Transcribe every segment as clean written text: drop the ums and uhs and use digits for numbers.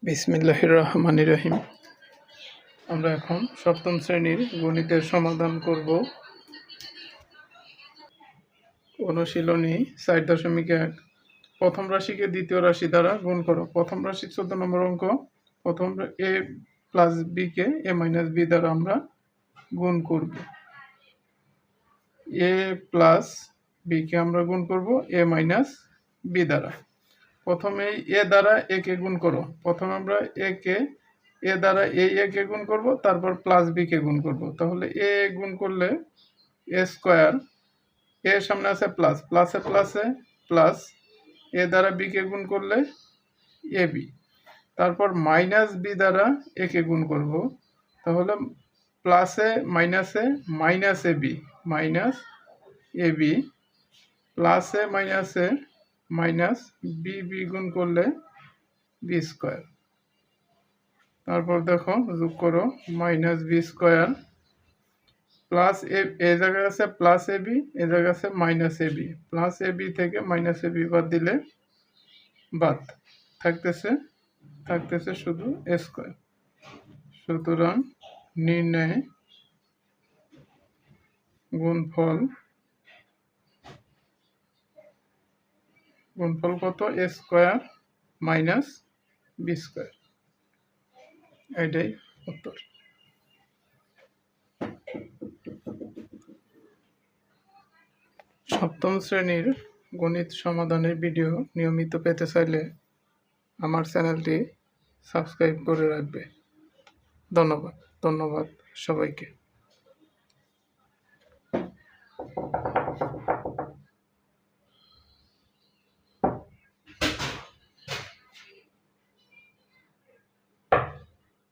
বিসমিল্লাহির রহমানির রহিম। আমরা এখন সপ্তম শ্রেণীর গণিতের সমাধান করব। অনুশীলনী 4.1। প্রথম রাশিকে দ্বিতীয় রাশি দ্বারা গুণ করো। প্রথম রাশি 14 নম্বর অঙ্ক। প্রথম a প্লাস বি কে a মাইনাস বি দ্বারা আমরা গুণ করব। a প্লাস বি কে আমরা গুণ করব a মাইনাস বি দ্বারা। প্রথমে এ দ্বারা এ কে গুণ করো। প্রথমে আমরা এ দ্বারা এ কে গুণ করব, তারপর প্লাস বি কে গুণ করব। তাহলে এ গুণ করলে এ স্কোয়ার, এর সামনে আছে প্লাস, প্লাসে প্লাসে প্লাস, এ দ্বারা বি কে গুণ করলে এ বি, তারপর মাইনাস বি দ্বারা এ কে গুণ করব। তাহলে প্লাসে মাইনাসে minus A B, minus A B, প্লাসে মাইনাসে মাইনাস বি, বি গুণ করলে বি স্কোয়ার। তারপর দেখো যোগ করো মাইনাস বি স্কোয়ার প্লাস এ জায়গায় আছে প্লাস এ বি, এ জায়গায় আছে minus A B. Plus A B থেকে মাইনাস এ বি বাদ দিলে বাদ থাকতেছে শুধু এ স্কোয়ার। সুতরাং নির্ণয় গুণফল কত? এ স্কোয়ার মাইনাস বি স্কোয়ার। এটাই উত্তর। সপ্তম শ্রেণীর গণিত সমাধানের ভিডিও নিয়মিত পেতে চাইলে আমার চ্যানেলটি সাবস্ক্রাইব করে রাখবে। ধন্যবাদ সবাইকে।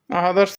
আদার্স